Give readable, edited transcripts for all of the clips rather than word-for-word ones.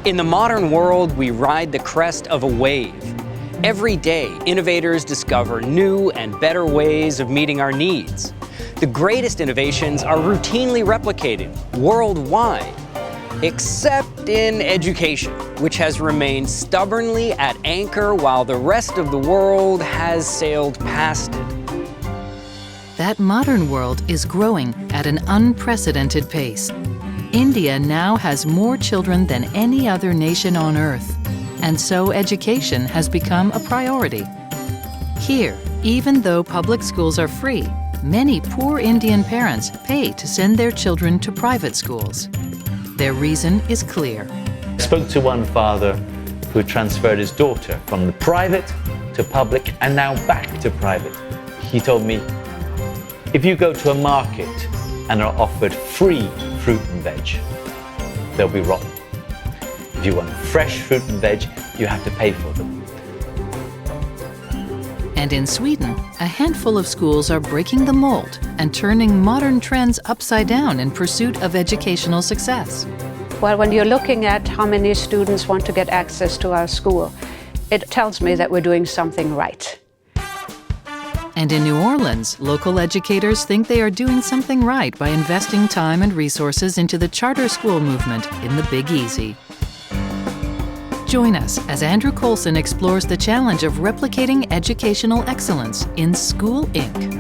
In the modern world, we ride the crest of a wave. Every day, innovators discover new and better ways of meeting our needs. The greatest innovations are routinely replicated worldwide, except in education, which has remained stubbornly at anchor while the rest of the world has sailed past it. That modern world is growing at an unprecedented pace. India now has more children than any other nation on earth, and so education has become a priority. Here, even though public schools are free, many poor Indian parents pay to send their children to private schools. Their reason is clear. I spoke to one father who transferred his daughter from the private to public and now back to private. He told me, if you go to a market and are offered free fruit and veg, they'll be rotten. If you want fresh fruit and veg, you have to pay for them. And in Sweden, a handful of schools are breaking the mold and turning modern trends upside down in pursuit of educational success. Well, when you're looking at how many students want to get access to our school, it tells me that we're doing something right. And in New Orleans, local educators think they are doing something right by investing time and resources into the charter school movement in the Big Easy. Join us as Andrew Coulson explores the challenge of replicating educational excellence in School Inc.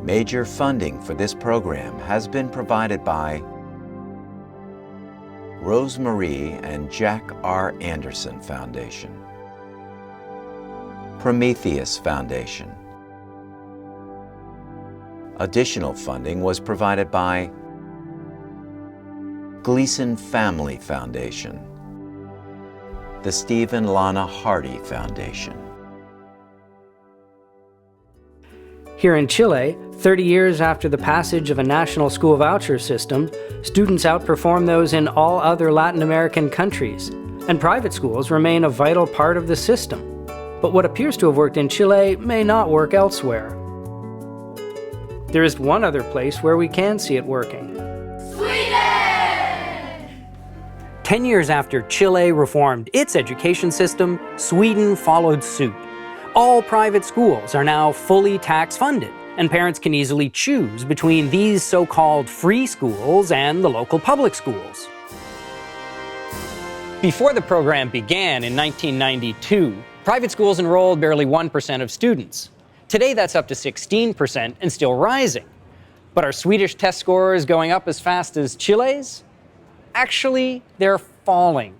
Major funding for this program has been provided by Rosemarie and Jack R. Anderson Foundation, Prometheus Foundation. Additional funding was provided by Gleason Family Foundation, the Stephen Lana Hardy Foundation. Here in Chile, 30 years after the passage of a national school voucher system, students outperform those in all other Latin American countries, and private schools remain a vital part of the system. But what appears to have worked in Chile may not work elsewhere. There is one other place where we can see it working. Sweden! 10 years after Chile reformed its education system, Sweden followed suit. All private schools are now fully tax-funded, and parents can easily choose between these so-called free schools and the local public schools. Before the program began in 1992, private schools enrolled barely 1% of students. Today that's up to 16% and still rising. But are Swedish test scores going up as fast as Chile's? Actually, they're falling.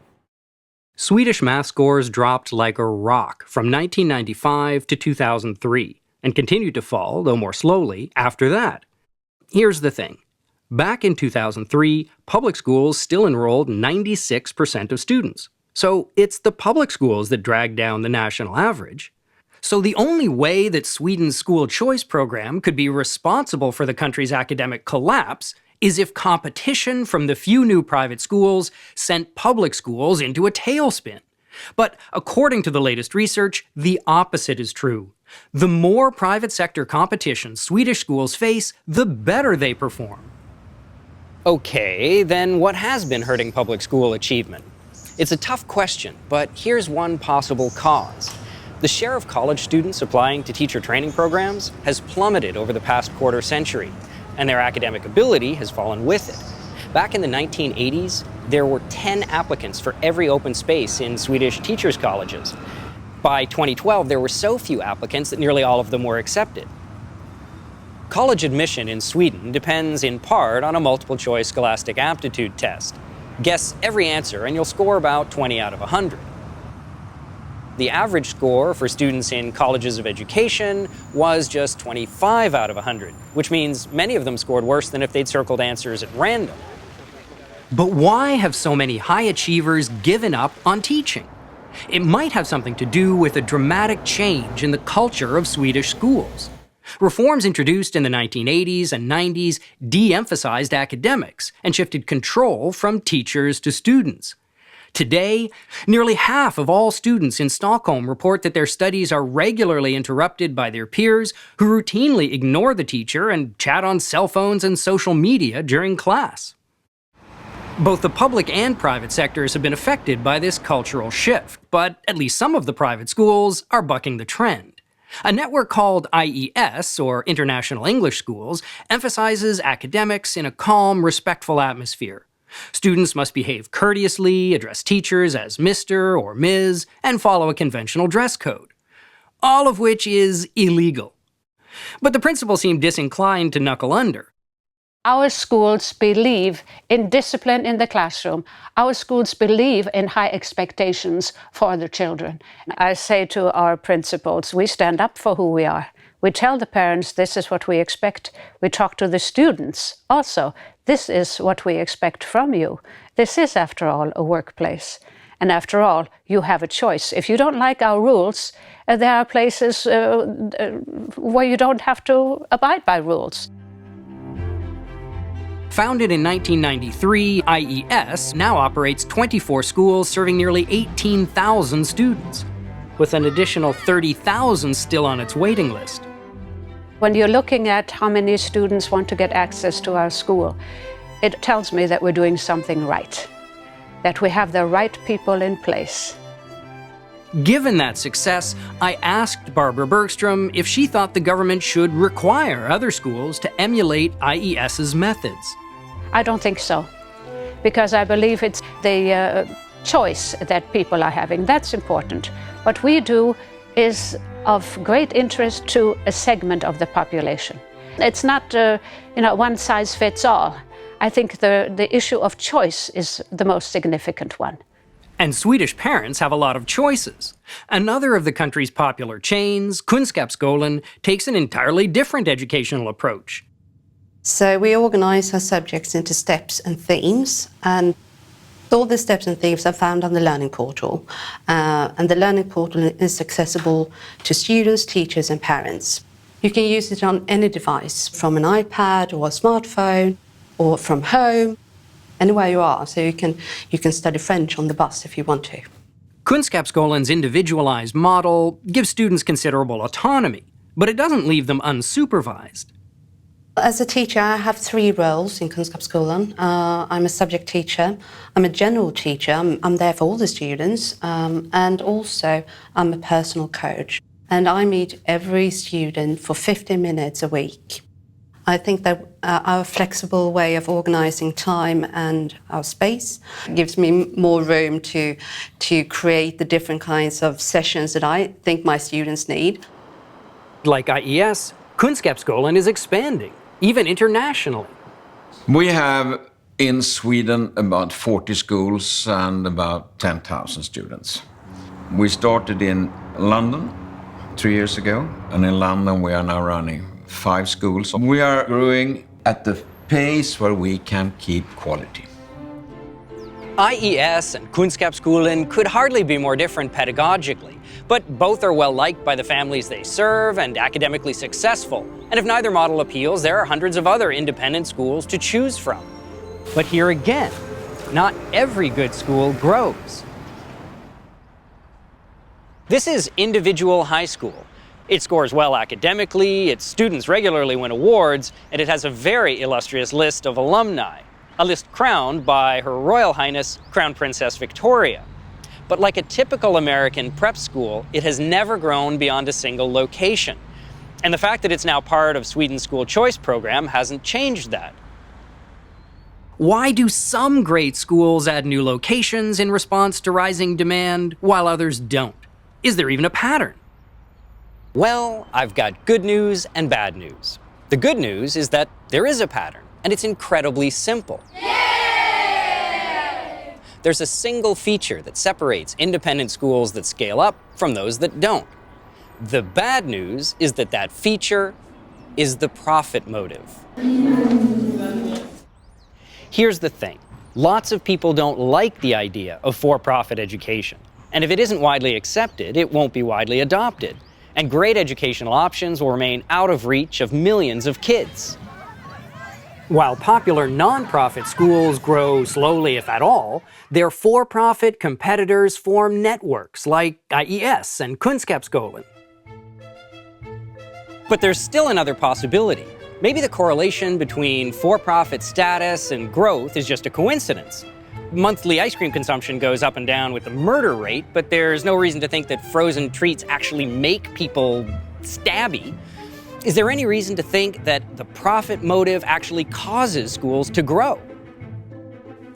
Swedish math scores dropped like a rock from 1995 to 2003 and continued to fall, though more slowly, after that. Here's the thing. Back in 2003, public schools still enrolled 96% of students. So it's the public schools that drag down the national average. So the only way that Sweden's school choice program could be responsible for the country's academic collapse is if competition from the few new private schools sent public schools into a tailspin. But according to the latest research, the opposite is true. The more private sector competition Swedish schools face, the better they perform. Okay, then what has been hurting public school achievement? It's a tough question, but here's one possible cause. The share of college students applying to teacher training programs has plummeted over the past quarter century, and their academic ability has fallen with it. Back in the 1980s, there were 10 applicants for every open space in Swedish teachers' colleges. By 2012, there were so few applicants that nearly all of them were accepted. College admission in Sweden depends in part on a multiple-choice scholastic aptitude test. Guess every answer and you'll score about 20 out of 100. The average score for students in colleges of education was just 25 out of 100, which means many of them scored worse than if they'd circled answers at random. But why have so many high achievers given up on teaching? It might have something to do with a dramatic change in the culture of Swedish schools. Reforms introduced in the 1980s and 90s de-emphasized academics and shifted control from teachers to students. Today, nearly half of all students in Stockholm report that their studies are regularly interrupted by their peers who routinely ignore the teacher and chat on cell phones and social media during class. Both the public and private sectors have been affected by this cultural shift, but at least some of the private schools are bucking the trend. A network called IES, or International English Schools, emphasizes academics in a calm, respectful atmosphere. Students must behave courteously, address teachers as Mr. or Ms., and follow a conventional dress code. All of which is illegal. But the principal seemed disinclined to knuckle under. Our schools believe in discipline in the classroom. Our schools believe in high expectations for the children. I say to our principals, we stand up for who we are. We tell the parents this is what we expect. We talk to the students also. This is what we expect from you. This is, after all, a workplace. And after all, you have a choice. If you don't like our rules, there are places where you don't have to abide by rules. Founded in 1993, IES now operates 24 schools serving nearly 18,000 students, with an additional 30,000 still on its waiting list. When you're looking at how many students want to get access to our school, it tells me that we're doing something right, that we have the right people in place. Given that success, I asked Barbara Bergstrom if she thought the government should require other schools to emulate IES's methods. I don't think so, because I believe it's the choice that people are having. That's important. What we do is of great interest to a segment of the population. It's not, one size fits all. I think the issue of choice is the most significant one. And Swedish parents have a lot of choices. Another of the country's popular chains, Kunskapsskolan, takes an entirely different educational approach. So we organise our subjects into steps and themes, and all the steps and themes are found on the Learning Portal. And the Learning Portal is accessible to students, teachers and parents. You can use it on any device, from an iPad or a smartphone, or from home, anywhere you are. So you can study French on the bus if you want to. Kunskapsskolan's individualized model gives students considerable autonomy, but it doesn't leave them unsupervised. As a teacher, I have 3 roles in Kunskapsskolan. I'm a subject teacher, I'm a general teacher, I'm there for all the students, and also I'm a personal coach. And I meet every student for 15 minutes a week. I think that our flexible way of organising time and our space gives me more room to create the different kinds of sessions that I think my students need. Like IES, Kunskapsskolan is expanding, even internationally. We have in Sweden about 40 schools and about 10,000 students. We started in London 3 years ago, and in London we are now running 5 schools. We are growing at the pace where we can keep quality. IES and Kunskapsskolan could hardly be more different pedagogically, but both are well liked by the families they serve and academically successful. And if neither model appeals, there are hundreds of other independent schools to choose from. But here again, not every good school grows. This is Individual High School. It scores well academically, its students regularly win awards, and it has a very illustrious list of alumni. A list crowned by Her Royal Highness Crown Princess Victoria. But like a typical American prep school, it has never grown beyond a single location. And the fact that it's now part of Sweden's school choice program hasn't changed that. Why do some great schools add new locations in response to rising demand, while others don't? Is there even a pattern? Well, I've got good news and bad news. The good news is that there is a pattern, and it's incredibly simple. Yay! There's a single feature that separates independent schools that scale up from those that don't. The bad news is that that feature is the profit motive. Here's the thing. Lots of people don't like the idea of for-profit education. And if it isn't widely accepted, it won't be widely adopted. and great educational options will remain out of reach of millions of kids. While popular nonprofit schools grow slowly, if at all, their for-profit competitors form networks like IES and Kunskapsskolan. But there's still another possibility. Maybe the correlation between for-profit status and growth is just a coincidence. Monthly ice cream consumption goes up and down with the murder rate, but there's no reason to think that frozen treats actually make people stabby. Is there any reason to think that the profit motive actually causes schools to grow?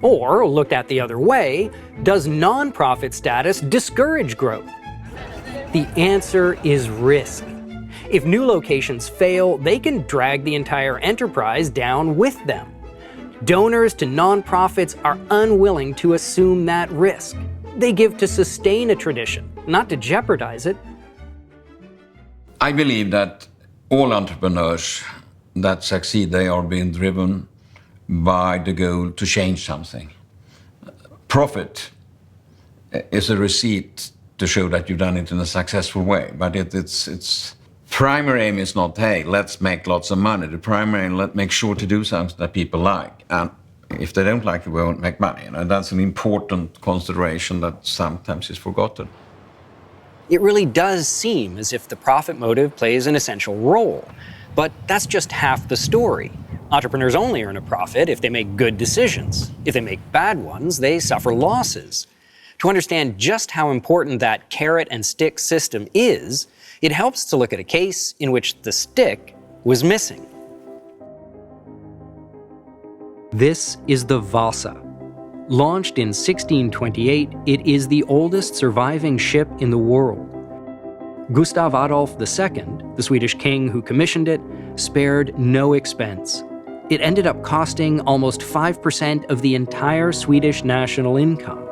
Or, looked at the other way, does nonprofit status discourage growth? The answer is risk. If new locations fail, they can drag the entire enterprise down with them. Donors to nonprofits are unwilling to assume that risk. They give to sustain a tradition, not to jeopardize it. I believe that all entrepreneurs that succeed, they are being driven by the goal to change something. Profit is a receipt to show that you've done it in a successful way, but its primary aim is not, hey, let's make lots of money. The primary aim, let's make sure to do something that people like. And if they don't like it, we won't make money. That's an important consideration that sometimes is forgotten. It really does seem as if the profit motive plays an essential role. But that's just half the story. Entrepreneurs only earn a profit if they make good decisions. If they make bad ones, they suffer losses. To understand just how important that carrot and stick system is, it helps to look at a case in which the stick was missing. This is the Vasa. Launched in 1628, it is the oldest surviving ship in the world. Gustav Adolf II, the Swedish king who commissioned it, spared no expense. It ended up costing almost 5% of the entire Swedish national income.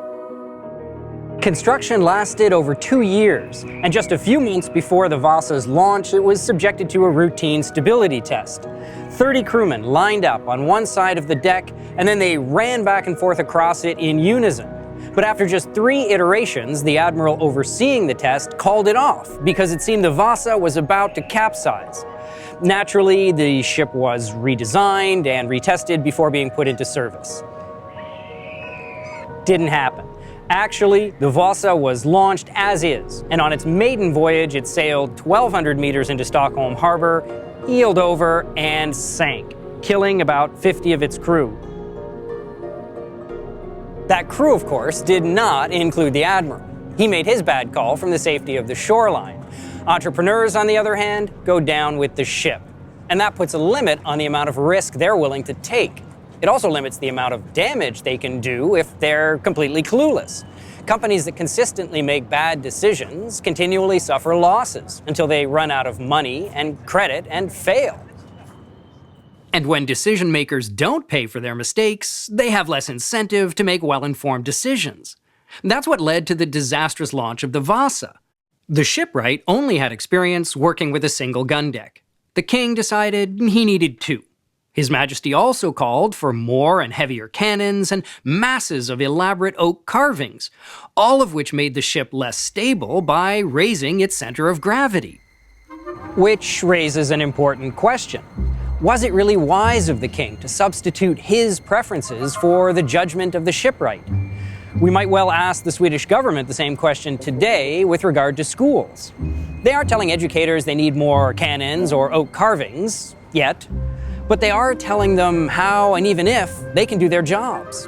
Construction lasted over 2 years, and just a few months before the Vasa's launch, it was subjected to a routine stability test. 30 crewmen lined up on one side of the deck, and then they ran back and forth across it in unison. But after just 3 iterations, the admiral overseeing the test called it off because it seemed the Vasa was about to capsize. Naturally, the ship was redesigned and retested before being put into service. Didn't happen. Actually, the Vasa was launched as is, and on its maiden voyage, it sailed 1,200 meters into Stockholm Harbor, heeled over, and sank, killing about 50 of its crew. That crew, of course, did not include the admiral. He made his bad call from the safety of the shoreline. Entrepreneurs, on the other hand, go down with the ship, and that puts a limit on the amount of risk they're willing to take. It also limits the amount of damage they can do if they're completely clueless. Companies that consistently make bad decisions continually suffer losses until they run out of money and credit and fail. And when decision makers don't pay for their mistakes, they have less incentive to make well-informed decisions. That's what led to the disastrous launch of the Vasa. The shipwright only had experience working with a single gun deck. The king decided he needed 2. His Majesty also called for more and heavier cannons and masses of elaborate oak carvings, all of which made the ship less stable by raising its center of gravity. Which raises an important question. Was it really wise of the king to substitute his preferences for the judgment of the shipwright? We might well ask the Swedish government the same question today with regard to schools. They aren't telling educators they need more cannons or oak carvings, yet, but they are telling them how and even if they can do their jobs.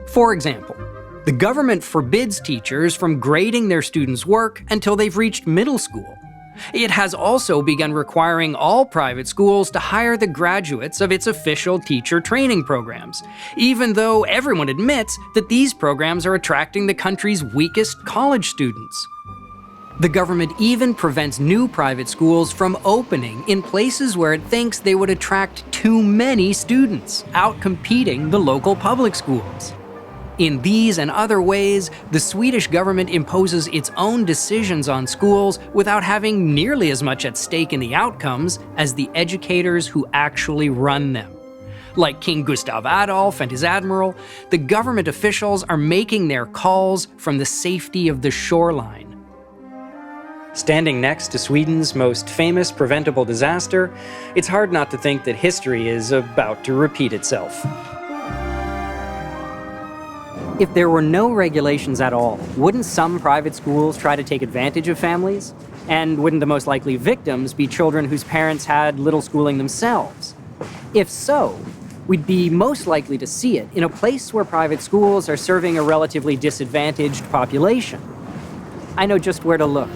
For example, the government forbids teachers from grading their students' work until they've reached middle school. It has also begun requiring all private schools to hire the graduates of its official teacher training programs, even though everyone admits that these programs are attracting the country's weakest college students. The government even prevents new private schools from opening in places where it thinks they would attract too many students, outcompeting the local public schools. In these and other ways, the Swedish government imposes its own decisions on schools without having nearly as much at stake in the outcomes as the educators who actually run them. Like King Gustav Adolf and his admiral, the government officials are making their calls from the safety of the shoreline. Standing next to Sweden's most famous preventable disaster, it's hard not to think that history is about to repeat itself. If there were no regulations at all, wouldn't some private schools try to take advantage of families? And wouldn't the most likely victims be children whose parents had little schooling themselves? If so, we'd be most likely to see it in a place where private schools are serving a relatively disadvantaged population. I know just where to look.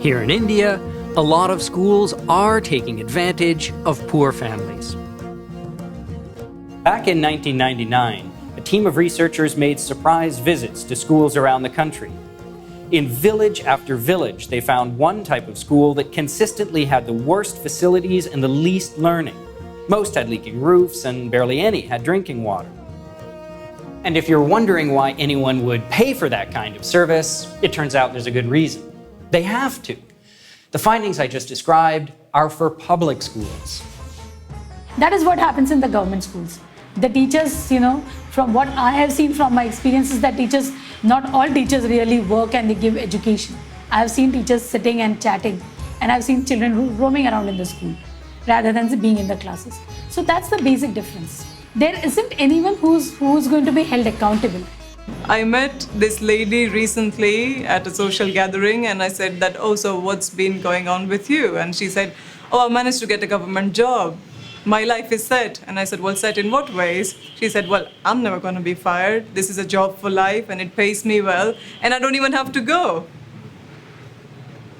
Here in India, a lot of schools are taking advantage of poor families. Back in 1999, a team of researchers made surprise visits to schools around the country. In village after village, they found one type of school that consistently had the worst facilities and the least learning. Most had leaking roofs, and barely any had drinking water. And if you're wondering why anyone would pay for that kind of service, it turns out there's a good reason. They have to. The findings I just described are for public schools. That is what happens in the government schools. The teachers, from what I have seen from my experiences, that teachers, not all teachers really work and they give education. I have seen teachers sitting and chatting, and I've seen children roaming around in the school rather than being in the classes. So that's the basic difference. There isn't anyone who's going to be held accountable. I met this lady recently at a social gathering, and I said that, oh, so what's been going on with you? And she said, oh, I managed to get a government job. My life is set. And I said, well, set in what ways? She said, well, I'm never going to be fired. This is a job for life and it pays me well, and I don't even have to go.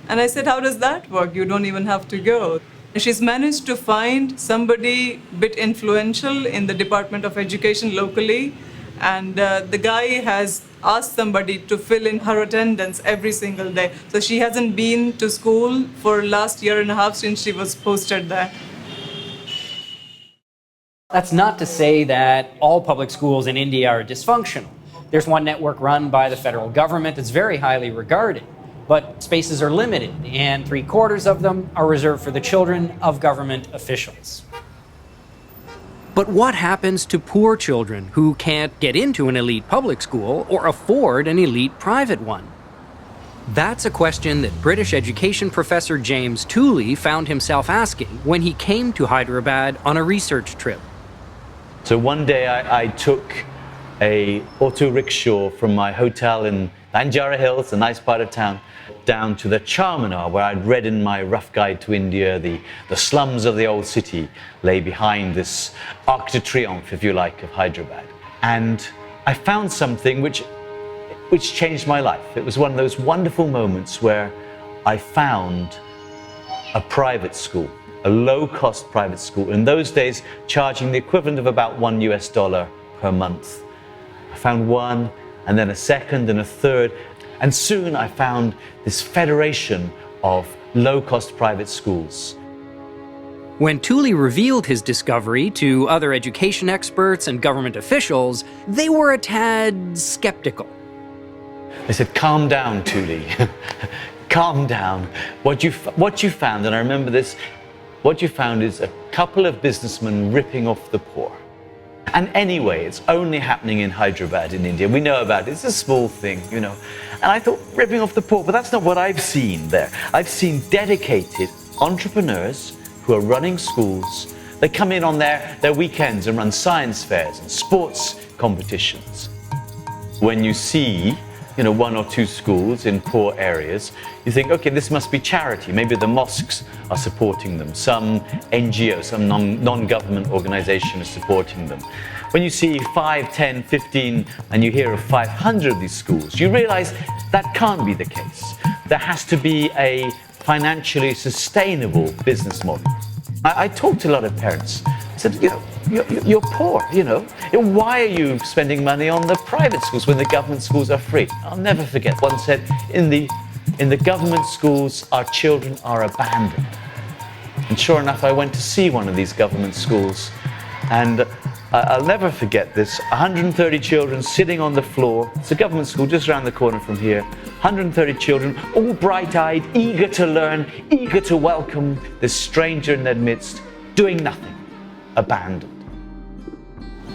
And I said, how does that work? You don't even have to go. She's managed to find somebody a bit influential in the Department of Education locally. And the guy has asked somebody to fill in her attendance every single day. So she hasn't been to school for last year and a half since she was posted there. That's not to say that all public schools in India are dysfunctional. There's one network run by the federal government that's very highly regarded, but spaces are limited, and 3/4 of them are reserved for the children of government officials. But what happens to poor children who can't get into an elite public school or afford an elite private one? That's a question that British education professor James Tooley found himself asking when he came to Hyderabad on a research trip. So one day I took a auto rickshaw from my hotel in Banjara Hills, a nice part of town, down to the Charminar, where I'd read in my rough guide to India, the slums of the old city lay behind this Arc de Triomphe, if you like, of Hyderabad. And I found something which changed my life. It was one of those wonderful moments where I found a private school, a low-cost private school. In those days, charging the equivalent of about $1 per month. I found one, and then a second and a third. And soon I found this federation of low-cost private schools. When Tooley revealed his discovery to other education experts and government officials, they were a tad skeptical. They said, calm down, Tooley. Calm down. What you found, and I remember this, what you found is a couple of businessmen ripping off the poor. And anyway, it's only happening in Hyderabad in India. We know about it. It's a small thing, And I thought, ripping off the poor, but that's not what I've seen there. I've seen dedicated entrepreneurs who are running schools. They come in on their weekends and run science fairs and sports competitions. When you see, one or two schools in poor areas, you think, okay, this must be charity. Maybe the mosques are supporting them. Some NGO, some non-government organization is supporting them. When you see 5, 10, 15, and you hear of 500 of these schools, you realize that can't be the case. There has to be a financially sustainable business model. I talked to a lot of parents. I said, you're poor, Why are you spending money on the private schools when the government schools are free? I'll never forget. One said, in the government schools, our children are abandoned. And sure enough, I went to see one of these government schools, and I'll never forget this. 130 children sitting on the floor. It's a government school just around the corner from here. 130 children, all bright-eyed, eager to learn, eager to welcome this stranger in their midst, doing nothing, abandoned.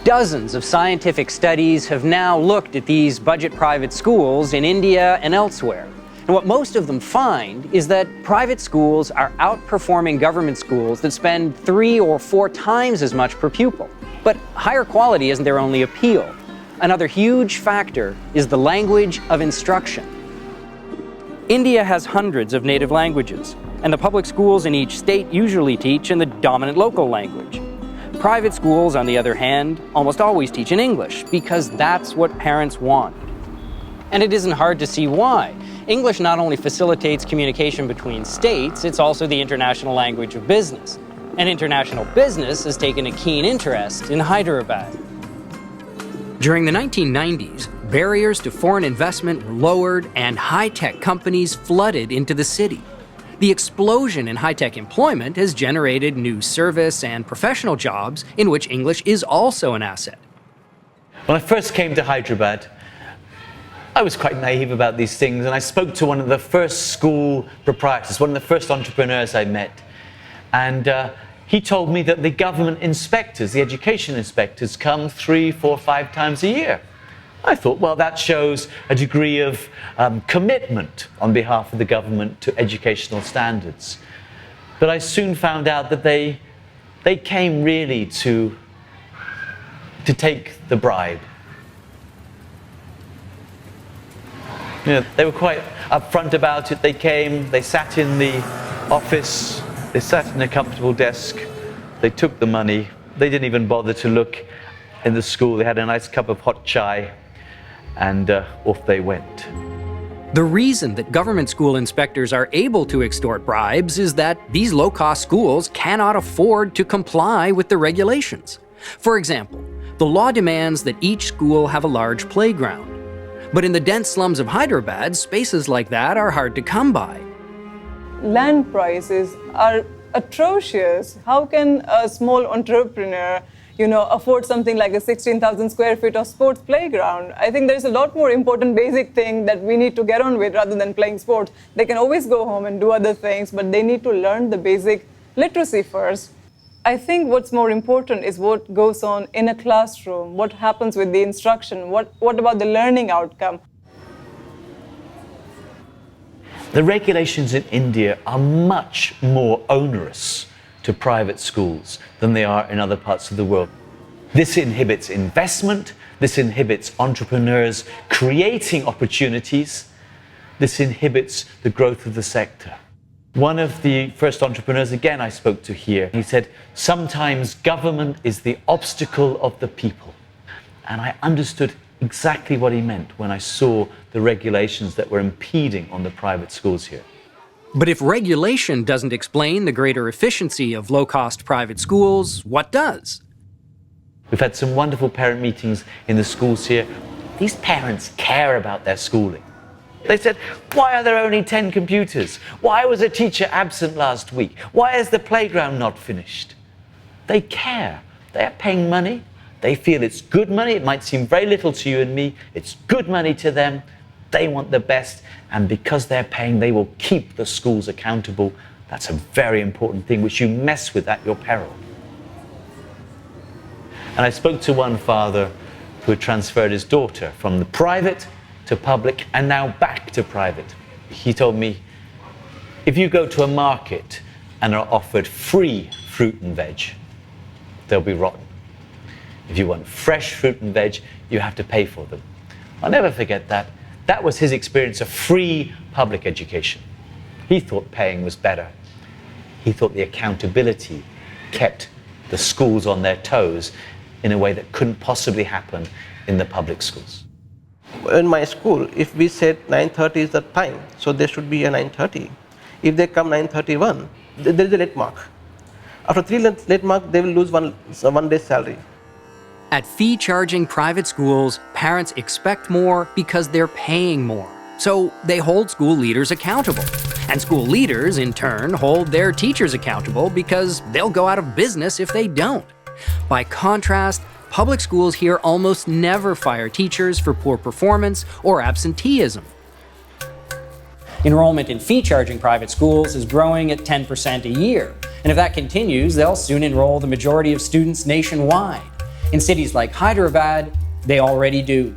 Dozens of scientific studies have now looked at these budget private schools in India and elsewhere. And what most of them find is that private schools are outperforming government schools that spend 3 or 4 times as much per pupil. But higher quality isn't their only appeal. Another huge factor is the language of instruction. India has hundreds of native languages, and the public schools in each state usually teach in the dominant local language. Private schools, on the other hand, almost always teach in English because that's what parents want. And it isn't hard to see why. English not only facilitates communication between states, it's also the international language of business. And international business has taken a keen interest in Hyderabad. During the 1990s, barriers to foreign investment were lowered and high-tech companies flooded into the city. The explosion in high-tech employment has generated new service and professional jobs in which English is also an asset. When I first came to Hyderabad, I was quite naive about these things, and I spoke to one of the first school proprietors, one of the first entrepreneurs I met. And he told me that the government inspectors, the education inspectors, come 3, 4, 5 times a year. I thought, well, that shows a degree of commitment on behalf of the government to educational standards. But I soon found out that they came really to take the bribe. You know, they were quite upfront about it. They came, they sat in the office, they sat in a comfortable desk, they took the money, they didn't even bother to look in the school. They had a nice cup of hot chai, and off they went. The reason that government school inspectors are able to extort bribes is that these low-cost schools cannot afford to comply with the regulations. For example, the law demands that each school have a large playground. But in the dense slums of Hyderabad, spaces like that are hard to come by. Land prices are atrocious. How can a small entrepreneur afford something like a 16,000 square feet of sports playground? I think there's a lot more important basic thing that we need to get on with rather than playing sports. They can always go home and do other things, but they need to learn the basic literacy first. I think what's more important is what goes on in a classroom, what happens with the instruction, what about the learning outcome. The regulations in India are much more onerous to private schools than they are in other parts of the world. This inhibits investment, this inhibits entrepreneurs creating opportunities, this inhibits the growth of the sector. One of the first entrepreneurs, again, I spoke to here, he said, sometimes government is the obstacle of the people. And I understood exactly what he meant when I saw the regulations that were impeding on the private schools here. But if regulation doesn't explain the greater efficiency of low-cost private schools, what does? We've had some wonderful parent meetings in the schools here. These parents care about their schooling. They said, why are there only 10 computers? Why was a teacher absent last week? Why is the playground not finished? They care. They are paying money. They feel it's good money. It might seem very little to you and me. It's good money to them. They want the best. And because they're paying, they will keep the schools accountable. That's a very important thing, which you mess with at your peril. And I spoke to one father who had transferred his daughter from the private to public and now back to private. He told me, if you go to a market and are offered free fruit and veg, they'll be rotten. If you want fresh fruit and veg, you have to pay for them. I'll never forget that. That was his experience of free public education. He thought paying was better. He thought the accountability kept the schools on their toes in a way that couldn't possibly happen in the public schools. In my school, if we said 9:30 is the time, so there should be a 9:30. If they come 9:31, there is a late mark. After 3 late mark, they will lose one day's salary. At fee-charging private schools, parents expect more because they're paying more. So they hold school leaders accountable. And school leaders, in turn, hold their teachers accountable because they'll go out of business if they don't. By contrast, public schools here almost never fire teachers for poor performance or absenteeism. Enrollment in fee-charging private schools is growing at 10% a year. And if that continues, they'll soon enroll the majority of students nationwide. In cities like Hyderabad, they already do.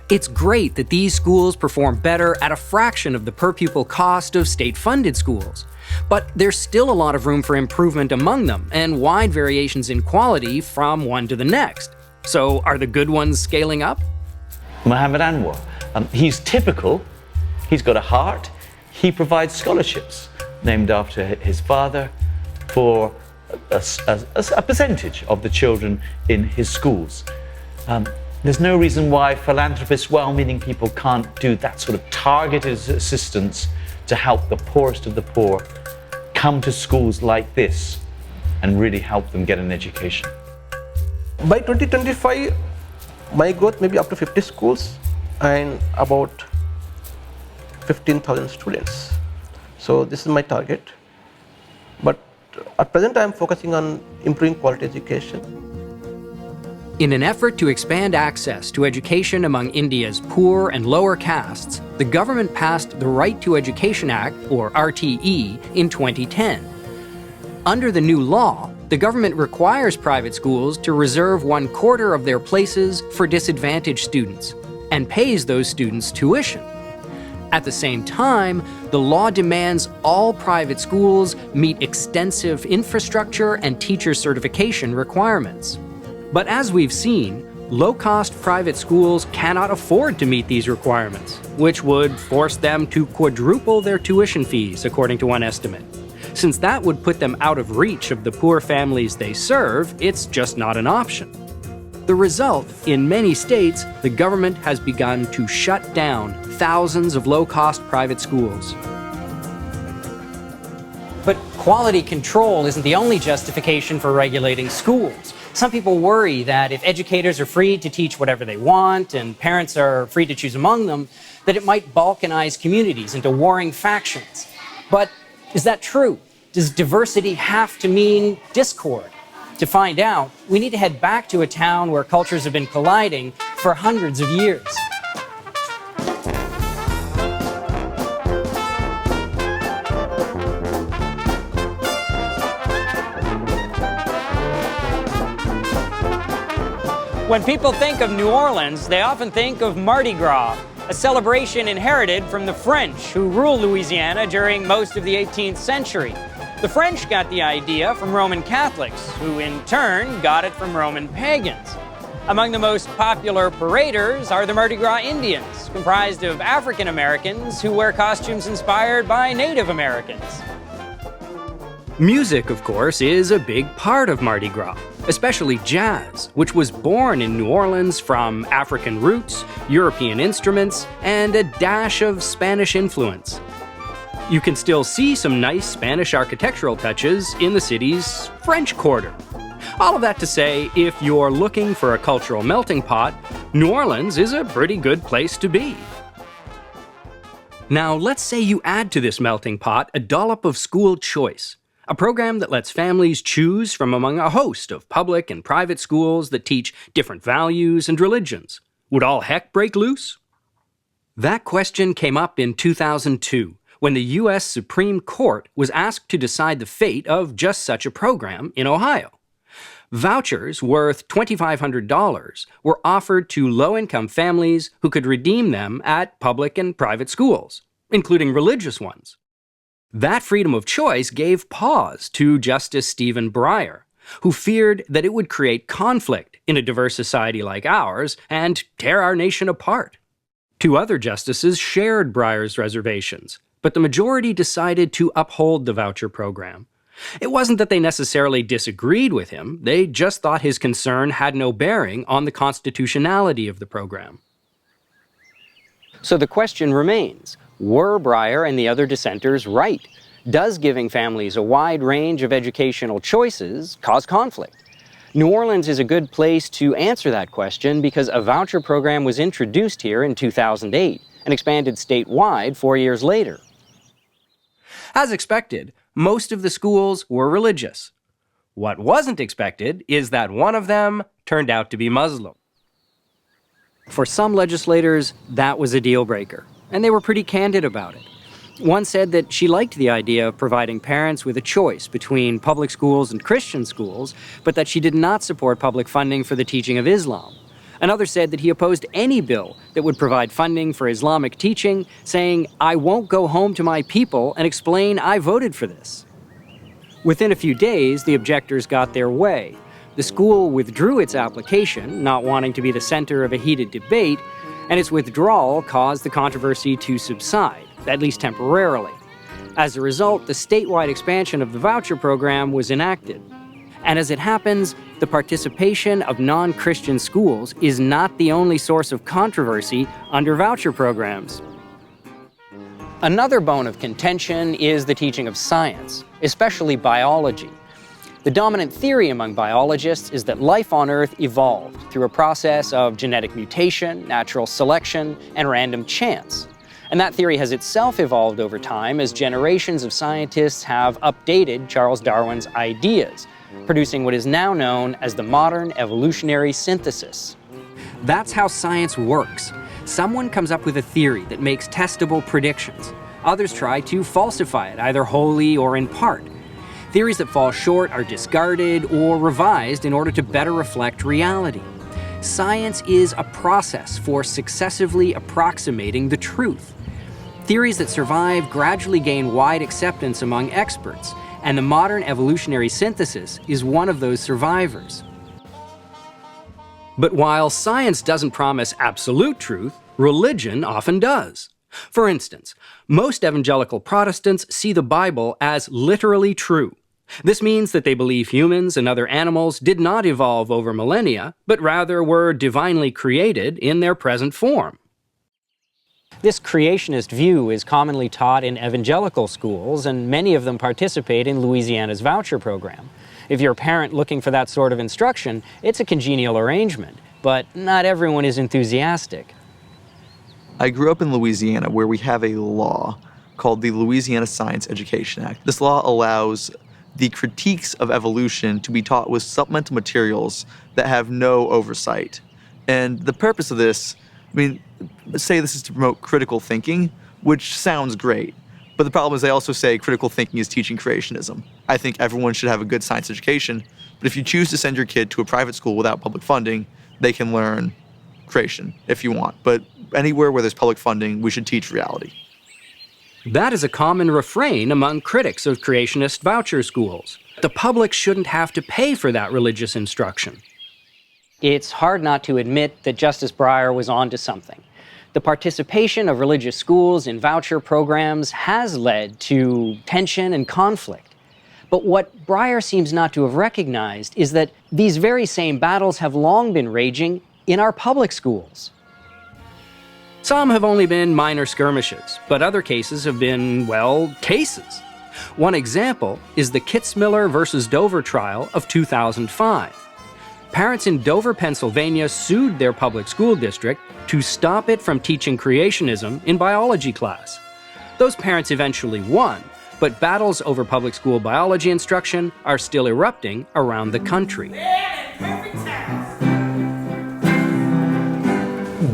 It's great that these schools perform better at a fraction of the per-pupil cost of state-funded schools. But there's still a lot of room for improvement among them, and wide variations in quality from one to the next. So are the good ones scaling up? Mohammed Anwar, he's typical, he's got a heart, he provides scholarships named after his father for a percentage of the children in his schools. There's no reason why philanthropists, well-meaning people can't do that sort of targeted assistance to help the poorest of the poor come to schools like this and really help them get an education. By 2025, my growth may be up to 50 schools and about 15,000 students. So this is my target. But at present, I am focusing on improving quality education. In an effort to expand access to education among India's poor and lower castes, the government passed the Right to Education Act, or RTE, in 2010. Under the new law, the government requires private schools to reserve 1/4 of their places for disadvantaged students and pays those students tuition. At the same time, the law demands all private schools meet extensive infrastructure and teacher certification requirements. But as we've seen, low-cost private schools cannot afford to meet these requirements, which would force them to quadruple their tuition fees, according to one estimate. Since that would put them out of reach of the poor families they serve, it's just not an option. The result, in many states, the government has begun to shut down thousands of low-cost private schools. But quality control isn't the only justification for regulating schools. Some people worry that if educators are free to teach whatever they want and parents are free to choose among them, that it might balkanize communities into warring factions. But is that true? Does diversity have to mean discord? To find out, we need to head back to a town where cultures have been colliding for hundreds of years. When people think of New Orleans, they often think of Mardi Gras, a celebration inherited from the French, who ruled Louisiana during most of the 18th century. The French got the idea from Roman Catholics, who in turn got it from Roman pagans. Among the most popular paraders are the Mardi Gras Indians, comprised of African Americans who wear costumes inspired by Native Americans. Music, of course, is a big part of Mardi Gras, especially jazz, which was born in New Orleans from African roots, European instruments, and a dash of Spanish influence. You can still see some nice Spanish architectural touches in the city's French Quarter. All of that to say, if you're looking for a cultural melting pot, New Orleans is a pretty good place to be. Now, let's say you add to this melting pot a dollop of school choice, a program that lets families choose from among a host of public and private schools that teach different values and religions. Would all heck break loose? That question came up in 2002, when the U.S. Supreme Court was asked to decide the fate of just such a program in Ohio. Vouchers worth $2,500 were offered to low-income families who could redeem them at public and private schools, including religious ones. That freedom of choice gave pause to Justice Stephen Breyer, who feared that it would create conflict in a diverse society like ours and tear our nation apart. Two other justices shared Breyer's reservations, but the majority decided to uphold the voucher program. It wasn't that they necessarily disagreed with him, they just thought his concern had no bearing on the constitutionality of the program. So the question remains, were Breyer and the other dissenters right? Does giving families a wide range of educational choices cause conflict? New Orleans is a good place to answer that question because a voucher program was introduced here in 2008 and expanded statewide 4 years later. As expected, most of the schools were religious. What wasn't expected is that one of them turned out to be Muslim. For some legislators, that was a deal breaker, and they were pretty candid about it. One said that she liked the idea of providing parents with a choice between public schools and Christian schools, but that she did not support public funding for the teaching of Islam. Another said that he opposed any bill that would provide funding for Islamic teaching, saying, "I won't go home to my people and explain I voted for this." Within a few days, the objectors got their way. The school withdrew its application, not wanting to be the center of a heated debate, and its withdrawal caused the controversy to subside, at least temporarily. As a result, the statewide expansion of the voucher program was enacted. And as it happens, the participation of non-Christian schools is not the only source of controversy under voucher programs. Another bone of contention is the teaching of science, especially biology. The dominant theory among biologists is that life on Earth evolved through a process of genetic mutation, natural selection, and random chance. And that theory has itself evolved over time as generations of scientists have updated Charles Darwin's ideas, producing what is now known as the modern evolutionary synthesis. That's how science works. Someone comes up with a theory that makes testable predictions. Others try to falsify it, either wholly or in part. Theories that fall short are discarded or revised in order to better reflect reality. Science is a process for successively approximating the truth. Theories that survive gradually gain wide acceptance among experts, and the modern evolutionary synthesis is one of those survivors. But while science doesn't promise absolute truth, religion often does. For instance, most evangelical Protestants see the Bible as literally true. This means that they believe humans and other animals did not evolve over millennia, but rather were divinely created in their present form. This creationist view is commonly taught in evangelical schools, and many of them participate in Louisiana's voucher program. If you're a parent looking for that sort of instruction, it's a congenial arrangement, but not everyone is enthusiastic. I grew up in Louisiana, where we have a law called the Louisiana Science Education Act. This law allows the critiques of evolution to be taught with supplemental materials that have no oversight. And the purpose of this, say this is to promote critical thinking, which sounds great. But the problem is they also say critical thinking is teaching creationism. I think everyone should have a good science education, but if you choose to send your kid to a private school without public funding, they can learn creation if you want. But anywhere where there's public funding, we should teach reality. That is a common refrain among critics of creationist voucher schools. The public shouldn't have to pay for that religious instruction. It's hard not to admit that Justice Breyer was onto something. The participation of religious schools in voucher programs has led to tension and conflict. But what Breyer seems not to have recognized is that these very same battles have long been raging in our public schools. Some have only been minor skirmishes, but other cases have been, well, cases. One example is the Kitzmiller versus Dover trial of 2005. Parents in Dover, Pennsylvania sued their public school district to stop it from teaching creationism in biology class. Those parents eventually won, but battles over public school biology instruction are still erupting around the country.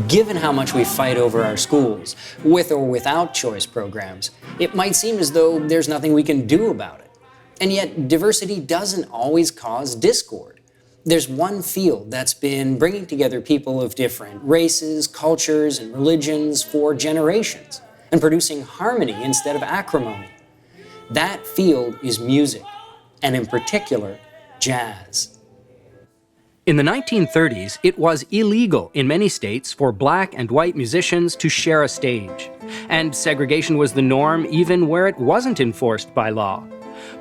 Given how much we fight over our schools, with or without choice programs, it might seem as though there's nothing we can do about it. And yet, diversity doesn't always cause discord. There's one field that's been bringing together people of different races, cultures, and religions for generations, and producing harmony instead of acrimony. That field is music, and in particular, jazz. In the 1930s, it was illegal in many states for black and white musicians to share a stage. And segregation was the norm even where it wasn't enforced by law.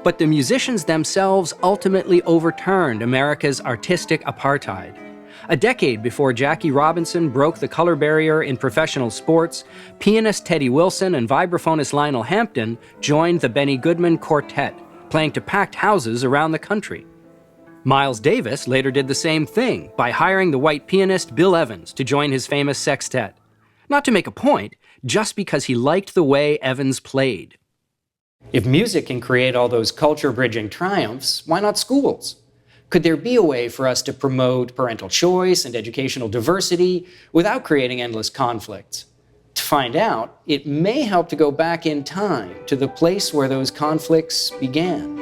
But the musicians themselves ultimately overturned America's artistic apartheid. A decade before Jackie Robinson broke the color barrier in professional sports, pianist Teddy Wilson and vibraphonist Lionel Hampton joined the Benny Goodman Quartet, playing to packed houses around the country. Miles Davis later did the same thing by hiring the white pianist Bill Evans to join his famous sextet. Not to make a point, just because he liked the way Evans played. If music can create all those culture-bridging triumphs, why not schools? Could there be a way for us to promote parental choice and educational diversity without creating endless conflicts? find out, it may help to go back in time to the place where those conflicts began.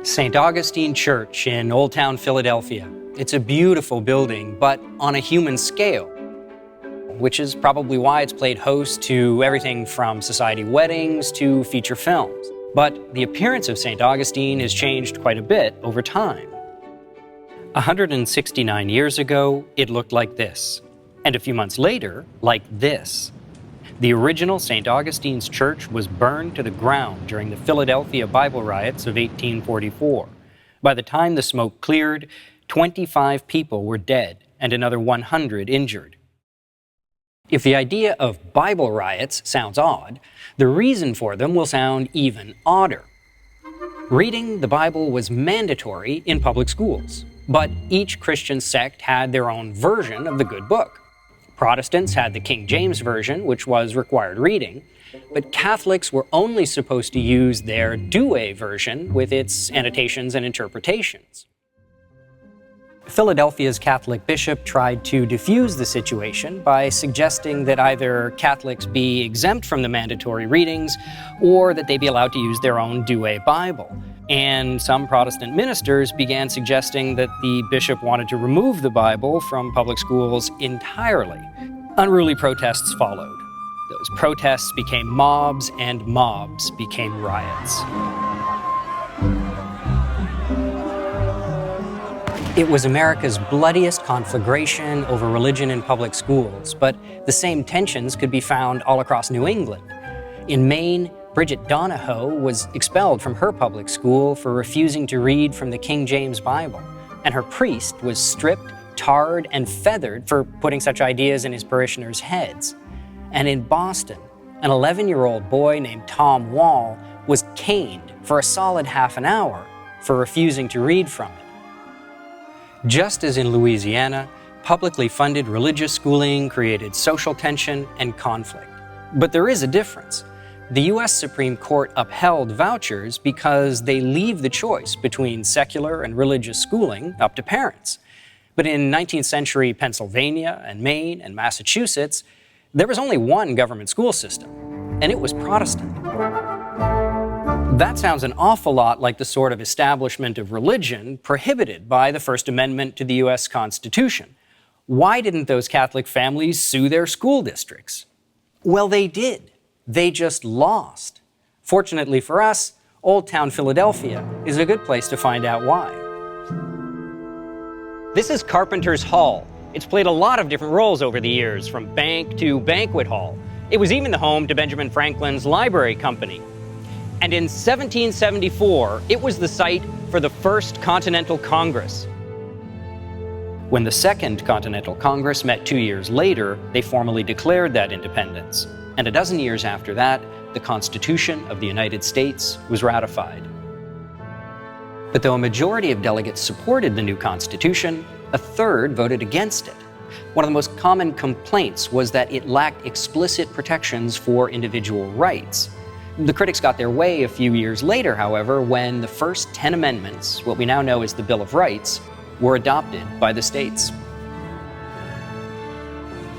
St. Augustine Church in Old Town Philadelphia. It's a beautiful building, but on a human scale, which is probably why it's played host to everything from society weddings to feature films. But the appearance of St. Augustine has changed quite a bit over time. 169 years ago, it looked like this, and a few months later, like this. The original St. Augustine's Church was burned to the ground during the Philadelphia Bible riots of 1844. By the time the smoke cleared, 25 people were dead and another 100 injured. If the idea of Bible riots sounds odd, the reason for them will sound even odder. Reading the Bible was mandatory in public schools, but each Christian sect had their own version of the good book. Protestants had the King James Version, which was required reading, but Catholics were only supposed to use their Douay version with its annotations and interpretations. Philadelphia's Catholic bishop tried to diffuse the situation by suggesting that either Catholics be exempt from the mandatory readings or that they be allowed to use their own Douay Bible. And some Protestant ministers began suggesting that the bishop wanted to remove the Bible from public schools entirely. Unruly protests followed. Those protests became mobs, and mobs became riots. It was America's bloodiest conflagration over religion in public schools, but the same tensions could be found all across New England. In Maine, Bridget Donahoe was expelled from her public school for refusing to read from the King James Bible, and her priest was stripped, tarred, and feathered for putting such ideas in his parishioners' heads. And in Boston, an 11-year-old boy named Tom Wall was caned for a solid half an hour for refusing to read from it. Just as in Louisiana, publicly funded religious schooling created social tension and conflict. But there is a difference. The U.S. Supreme Court upheld vouchers because they leave the choice between secular and religious schooling up to parents. But in 19th century Pennsylvania and Maine and Massachusetts, there was only one government school system, and it was Protestant. That sounds an awful lot like the sort of establishment of religion prohibited by the First Amendment to the U.S. Constitution. Why didn't those Catholic families sue their school districts? Well, they did. They just lost. Fortunately for us, Old Town Philadelphia is a good place to find out why. This is Carpenter's Hall. It's played a lot of different roles over the years, from bank to banquet hall. It was even the home to Benjamin Franklin's library company. And in 1774, it was the site for the First Continental Congress. When the Second Continental Congress met 2 years later, they formally declared that independence. And a dozen years after that, the Constitution of the United States was ratified. But though a majority of delegates supported the new Constitution, a third voted against it. One of the most common complaints was that it lacked explicit protections for individual rights. The critics got their way a few years later, however, when the first 10 amendments, what we now know as the Bill of Rights, were adopted by the states.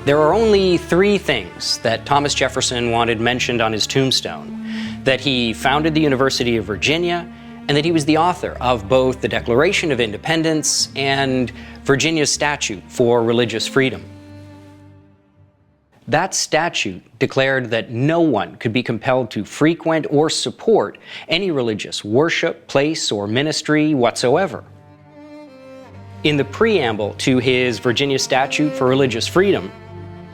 There are only 3 things that Thomas Jefferson wanted mentioned on his tombstone: that he founded the University of Virginia, and that he was the author of both the Declaration of Independence and Virginia's statute for religious freedom. That statute declared that no one could be compelled to frequent or support any religious worship, place, or ministry whatsoever. In the preamble to his Virginia Statute for Religious Freedom,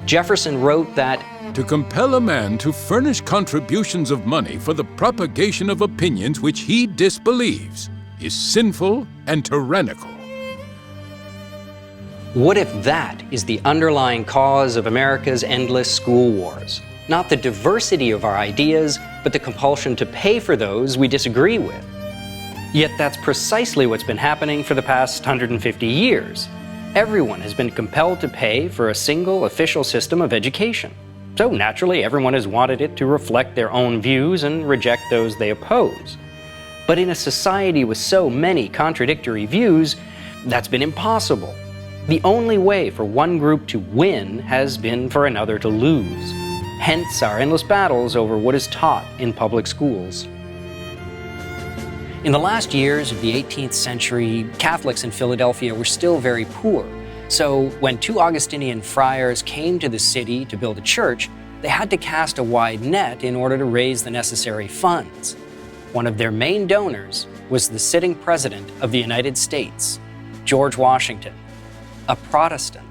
Jefferson wrote that, "To compel a man to furnish contributions of money for the propagation of opinions which he disbelieves is sinful and tyrannical." What if that is the underlying cause of America's endless school wars? Not the diversity of our ideas, but the compulsion to pay for those we disagree with. Yet that's precisely what's been happening for the past 150 years. Everyone has been compelled to pay for a single official system of education. So naturally, everyone has wanted it to reflect their own views and reject those they oppose. But in a society with so many contradictory views, that's been impossible. The only way for one group to win has been for another to lose. Hence our endless battles over what is taught in public schools. In the last years of the 18th century, Catholics in Philadelphia were still very poor. So when two Augustinian friars came to the city to build a church, they had to cast a wide net in order to raise the necessary funds. One of their main donors was the sitting President of the United States, George Washington, a Protestant.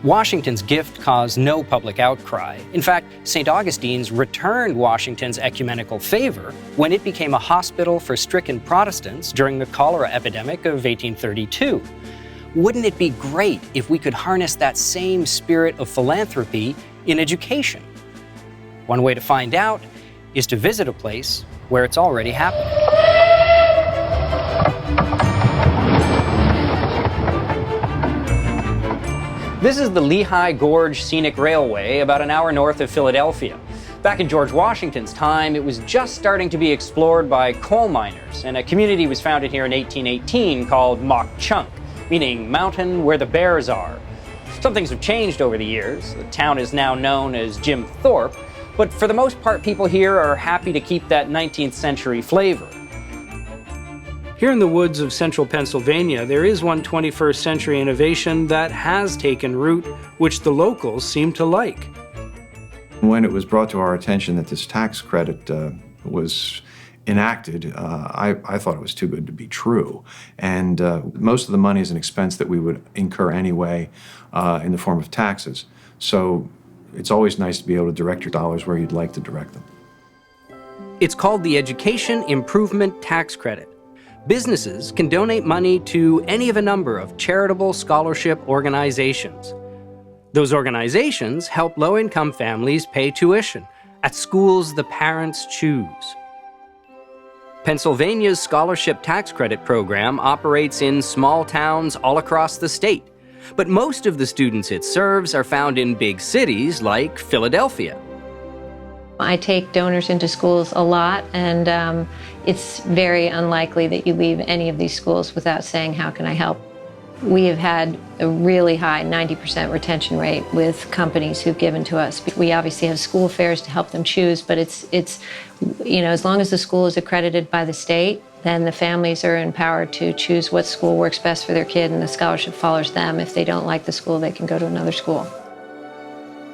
Washington's gift caused no public outcry. In fact, St. Augustine's returned Washington's ecumenical favor when it became a hospital for stricken Protestants during the cholera epidemic of 1832. Wouldn't it be great if we could harness that same spirit of philanthropy in education? One way to find out is to visit a place where it's already happening. This is the Lehigh Gorge Scenic Railway, about an hour north of Philadelphia. Back in George Washington's time, it was just starting to be explored by coal miners, and a community was founded here in 1818 called Mauch Chunk, meaning mountain where the bears are. Some things have changed over the years. The town is now known as Jim Thorpe, but for the most part, people here are happy to keep that 19th century flavor. Here in the woods of central Pennsylvania, there is one 21st century innovation that has taken root, which the locals seem to like. When it was brought to our attention that this tax credit was enacted, I thought it was too good to be true. And most of the money is an expense that we would incur anyway in the form of taxes. So it's always nice to be able to direct your dollars where you'd like to direct them. It's called the Education Improvement Tax Credit. Businesses can donate money to any of a number of charitable scholarship organizations. Those organizations help low-income families pay tuition at schools the parents choose. Pennsylvania's Scholarship Tax Credit program operates in small towns all across the state, but most of the students it serves are found in big cities like Philadelphia. I take donors into schools a lot, and it's very unlikely that you leave any of these schools without saying, "How can I help?" We have had a really high 90% retention rate with companies who've given to us. We obviously have school fairs to help them choose, but it's you know, as long as the school is accredited by the state, then the families are empowered to choose what school works best for their kid, and the scholarship follows them. If they don't like the school, they can go to another school.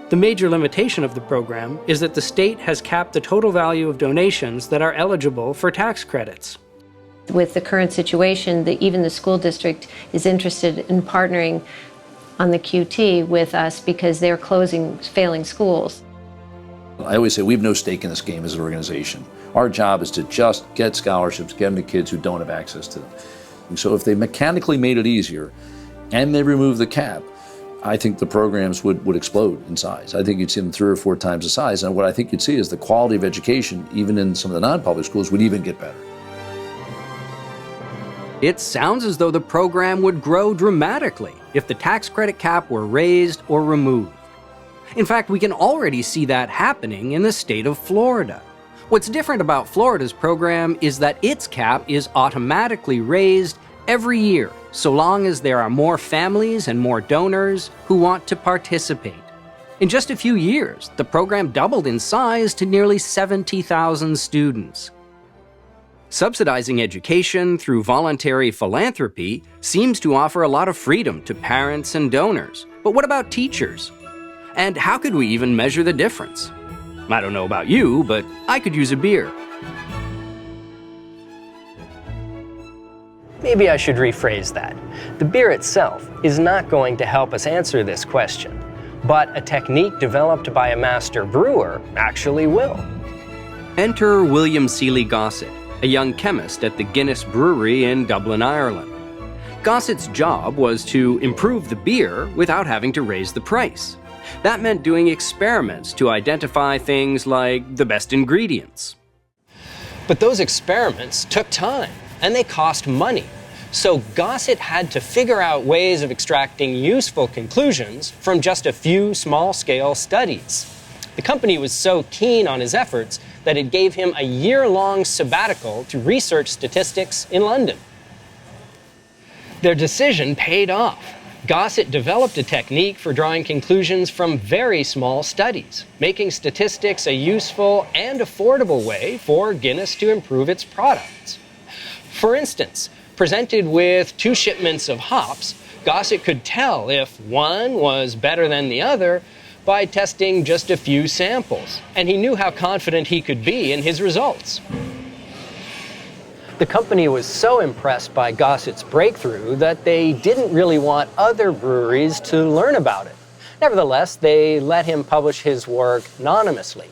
The major limitation of the program is that the state has capped the total value of donations that are eligible for tax credits. With the current situation, even the school district is interested in partnering on the QT with us because they're closing failing schools. I always say we have no stake in this game as an organization. Our job is to just get scholarships, get them to kids who don't have access to them. And so if they mechanically made it easier and they removed the cap, I think the programs would explode in size. I think you'd see them 3 or 4 times the size. And what I think you'd see is the quality of education, even in some of the non-public schools, would even get better. It sounds as though the program would grow dramatically if the tax credit cap were raised or removed. In fact, we can already see that happening in the state of Florida. What's different about Florida's program is that its cap is automatically raised every year, so long as there are more families and more donors who want to participate. In just a few years, the program doubled in size to nearly 70,000 students. Subsidizing education through voluntary philanthropy seems to offer a lot of freedom to parents and donors. But what about teachers? And how could we even measure the difference? I don't know about you, but I could use a beer. Maybe I should rephrase that. The beer itself is not going to help us answer this question, but a technique developed by a master brewer actually will. Enter William Seeley Gossett, a young chemist at the Guinness Brewery in Dublin, Ireland. Gossett's job was to improve the beer without having to raise the price. That meant doing experiments to identify things like the best ingredients. But those experiments took time, and they cost money. So Gossett had to figure out ways of extracting useful conclusions from just a few small-scale studies. The company was so keen on his efforts that it gave him a year-long sabbatical to research statistics in London. Their decision paid off. Gossett developed a technique for drawing conclusions from very small studies, making statistics a useful and affordable way for Guinness to improve its products. For instance, presented with 2 shipments of hops, Gossett could tell if one was better than the other by testing just a few samples, and he knew how confident he could be in his results. The company was so impressed by Gossett's breakthrough that they didn't really want other breweries to learn about it. Nevertheless, they let him publish his work anonymously.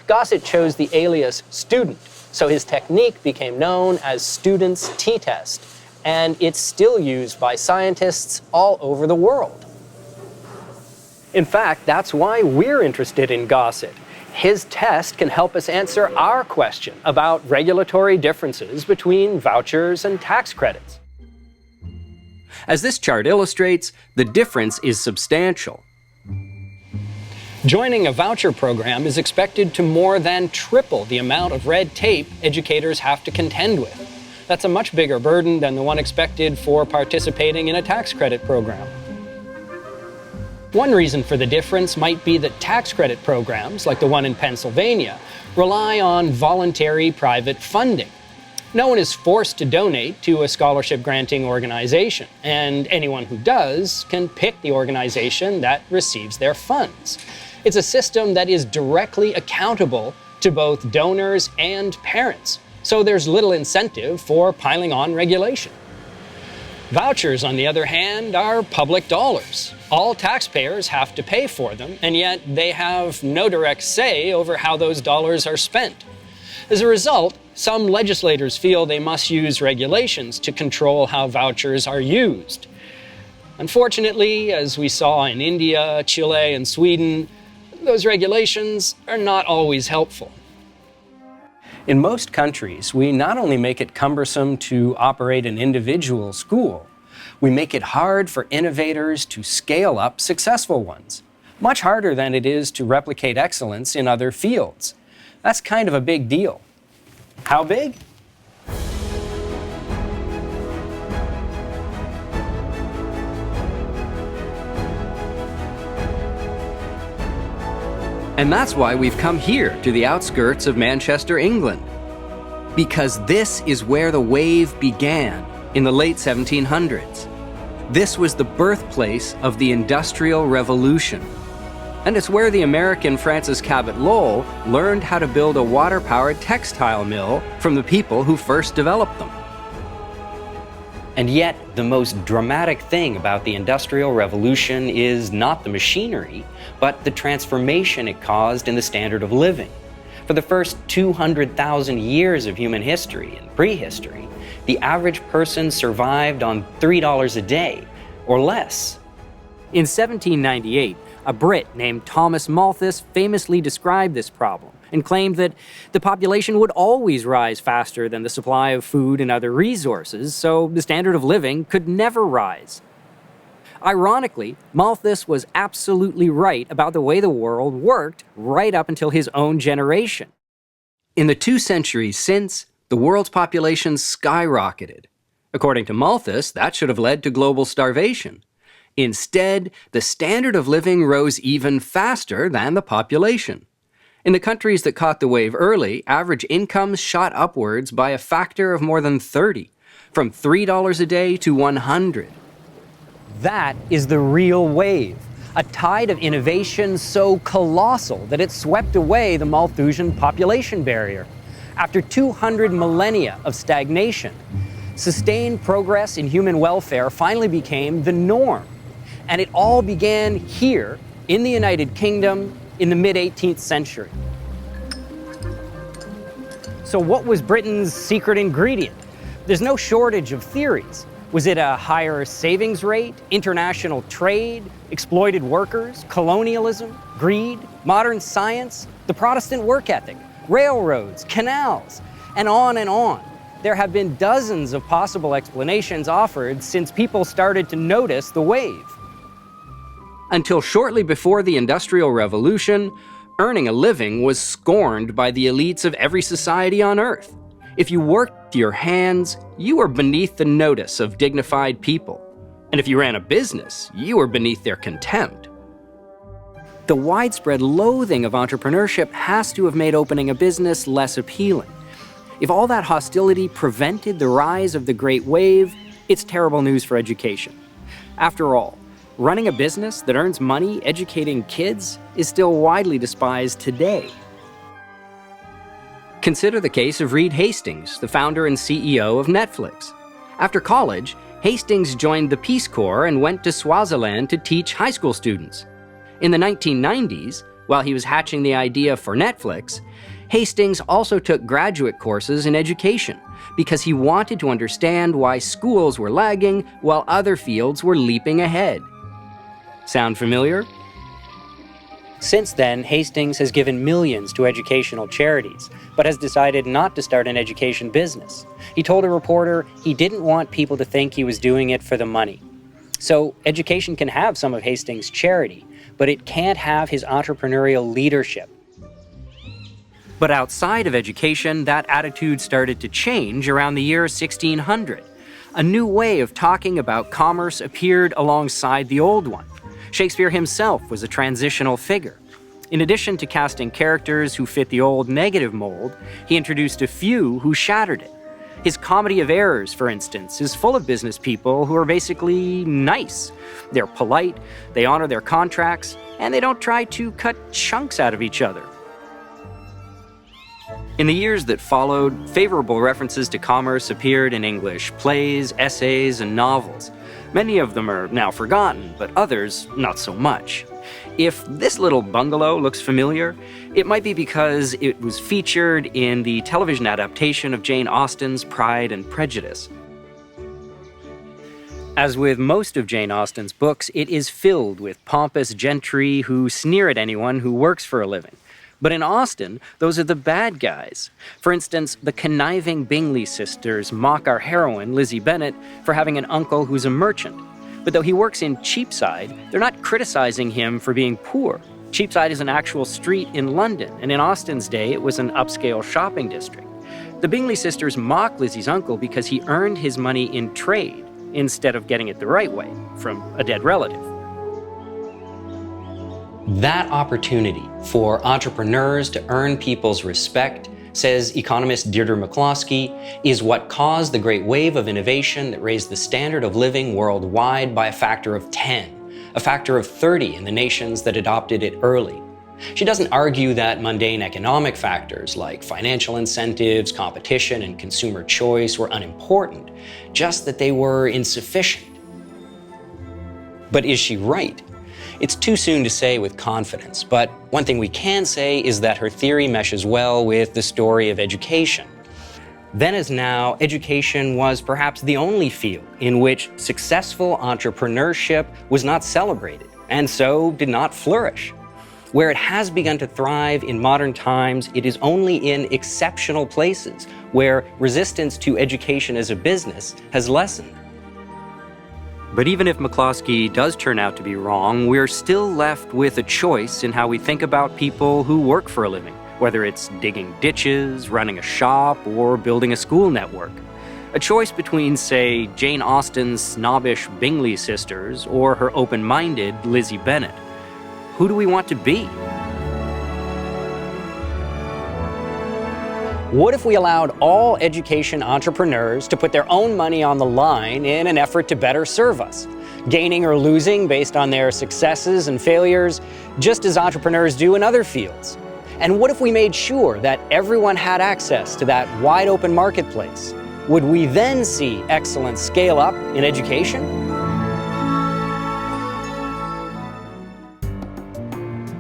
Gossett chose the alias Student, so his technique became known as Student's t-test, and it's still used by scientists all over the world. In fact, that's why we're interested in Gossett. His test can help us answer our question about regulatory differences between vouchers and tax credits. As this chart illustrates, the difference is substantial. Joining a voucher program is expected to more than triple the amount of red tape educators have to contend with. That's a much bigger burden than the one expected for participating in a tax credit program. One reason for the difference might be that tax credit programs, like the one in Pennsylvania, rely on voluntary private funding. No one is forced to donate to a scholarship-granting organization, and anyone who does can pick the organization that receives their funds. It's a system that is directly accountable to both donors and parents, so there's little incentive for piling on regulation. Vouchers, on the other hand, are public dollars. All taxpayers have to pay for them, and yet they have no direct say over how those dollars are spent. As a result, some legislators feel they must use regulations to control how vouchers are used. Unfortunately, as we saw in India, Chile, and Sweden, those regulations are not always helpful. In most countries, we not only make it cumbersome to operate an individual school, we make it hard for innovators to scale up successful ones, much harder than it is to replicate excellence in other fields. That's kind of a big deal. How big? And that's why we've come here to the outskirts of Manchester, England. Because this is where the wave began in the late 1700s. This was the birthplace of the Industrial Revolution. And it's where the American Francis Cabot Lowell learned how to build a water-powered textile mill from the people who first developed them. And yet, the most dramatic thing about the Industrial Revolution is not the machinery, but the transformation it caused in the standard of living. For the first 200,000 years of human history and prehistory, the average person survived on $3 a day, or less. In 1798, a Brit named Thomas Malthus famously described this problem and claimed that the population would always rise faster than the supply of food and other resources, so the standard of living could never rise. Ironically, Malthus was absolutely right about the way the world worked right up until his own generation. In the 2 centuries since, the world's population skyrocketed. According to Malthus, that should have led to global starvation. Instead, the standard of living rose even faster than the population. In the countries that caught the wave early, average incomes shot upwards by a factor of more than 30, from $3 a day to $100. That is the real wave, a tide of innovation so colossal that it swept away the Malthusian population barrier. After 200 millennia of stagnation, sustained progress in human welfare finally became the norm. And it all began here in the United Kingdom in the mid-18th century. So what was Britain's secret ingredient? There's no shortage of theories. Was it a higher savings rate, international trade, exploited workers, colonialism, greed, modern science, the Protestant work ethic, railroads, canals, and on and on? There have been dozens of possible explanations offered since people started to notice the wave. Until shortly before the Industrial Revolution, Earning a living was scorned by the elites of every society on Earth. If you worked your hands, you were beneath the notice of dignified people. And if you ran a business, you were beneath their contempt. The widespread loathing of entrepreneurship has to have made opening a business less appealing. If all that hostility prevented the rise of the Great Wave, it's terrible news for education. After all, running a business that earns money educating kids is still widely despised today. Consider the case of Reed Hastings, the founder and CEO of Netflix. After college, Hastings joined the Peace Corps and went to Swaziland to teach high school students. In the 1990s, while he was hatching the idea for Netflix, Hastings also took graduate courses in education because he wanted to understand why schools were lagging while other fields were leaping ahead. Sound familiar? Since then, Hastings has given millions to educational charities, but has decided not to start an education business. He told a reporter he didn't want people to think he was doing it for the money. So education can have some of Hastings' charity, but it can't have his entrepreneurial leadership. But outside of education, that attitude started to change around the year 1600. A new way of talking about commerce appeared alongside the old one. Shakespeare himself was a transitional figure. In addition to casting characters who fit the old negative mold, he introduced a few who shattered it. His Comedy of Errors, for instance, is full of business people who are basically nice. They're polite, they honor their contracts, and they don't try to cut chunks out of each other. In the years that followed, favorable references to commerce appeared in English plays, essays, and novels. Many of them are now forgotten, but others not so much. If this little bungalow looks familiar, it might be because it was featured in the television adaptation of Jane Austen's Pride and Prejudice. As with most of Jane Austen's books, it is filled with pompous gentry who sneer at anyone who works for a living. But in Austen, those are the bad guys. For instance, the conniving Bingley sisters mock our heroine, Lizzie Bennet, for having an uncle who's a merchant. But though he works in Cheapside, they're not criticizing him for being poor. Cheapside is an actual street in London, and in Austen's day, it was an upscale shopping district. The Bingley sisters mock Lizzie's uncle because he earned his money in trade, instead of getting it the right way, from a dead relative. That opportunity for entrepreneurs to earn people's respect, says economist Deirdre McCloskey, is what caused the great wave of innovation that raised the standard of living worldwide by a factor of 10, a factor of 30 in the nations that adopted it early. She doesn't argue that mundane economic factors like financial incentives, competition, and consumer choice were unimportant, just that they were insufficient. But is she right? It's too soon to say with confidence, but one thing we can say is that her theory meshes well with the story of education. Then as now, education was perhaps the only field in which successful entrepreneurship was not celebrated, and so did not flourish. Where it has begun to thrive in modern times, it is only in exceptional places where resistance to education as a business has lessened. But even if McCloskey does turn out to be wrong, we're still left with a choice in how we think about people who work for a living, whether it's digging ditches, running a shop, or building a school network. A choice between, say, Jane Austen's snobbish Bingley sisters or her open-minded Lizzie Bennet. Who do we want to be? What if we allowed all education entrepreneurs to put their own money on the line in an effort to better serve us, gaining or losing based on their successes and failures, just as entrepreneurs do in other fields? And what if we made sure that everyone had access to that wide open marketplace? Would we then see excellence scale up in education?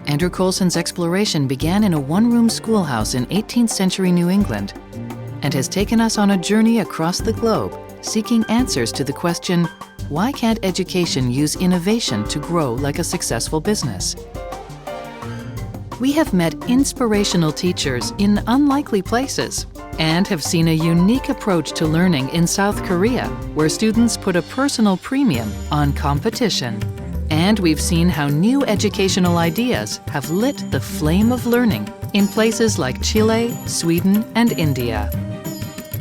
Andrew Coulson's exploration began in a one-room schoolhouse in 18th century New England and has taken us on a journey across the globe, seeking answers to the question, why can't education use innovation to grow like a successful business? We have met inspirational teachers in unlikely places and have seen a unique approach to learning in South Korea, where students put a personal premium on competition. And we've seen how new educational ideas have lit the flame of learning in places like Chile, Sweden, and India.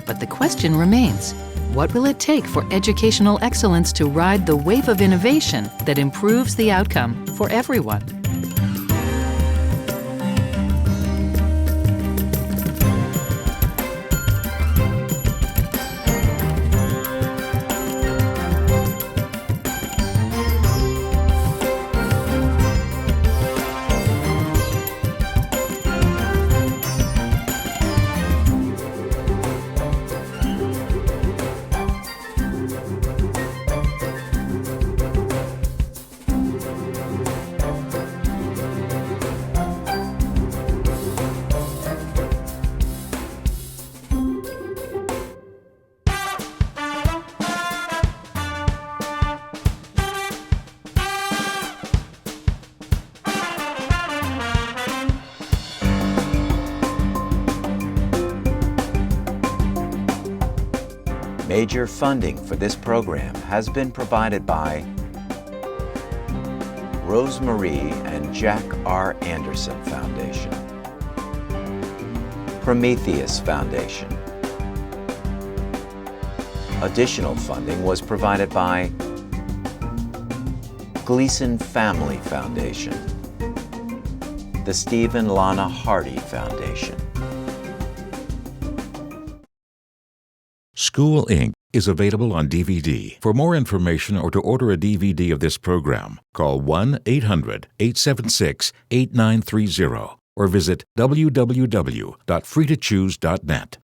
But the question remains, what will it take for educational excellence to ride the wave of innovation that improves the outcome for everyone? Major funding for this program has been provided by Rosemarie and Jack R. Anderson Foundation, Prometheus Foundation. Additional funding was provided by Gleason Family Foundation, the Stephen Lana Hardy Foundation. School Inc. is available on DVD. For more information or to order a DVD of this program, call 1-800-876-8930 or visit www.freetochoose.net.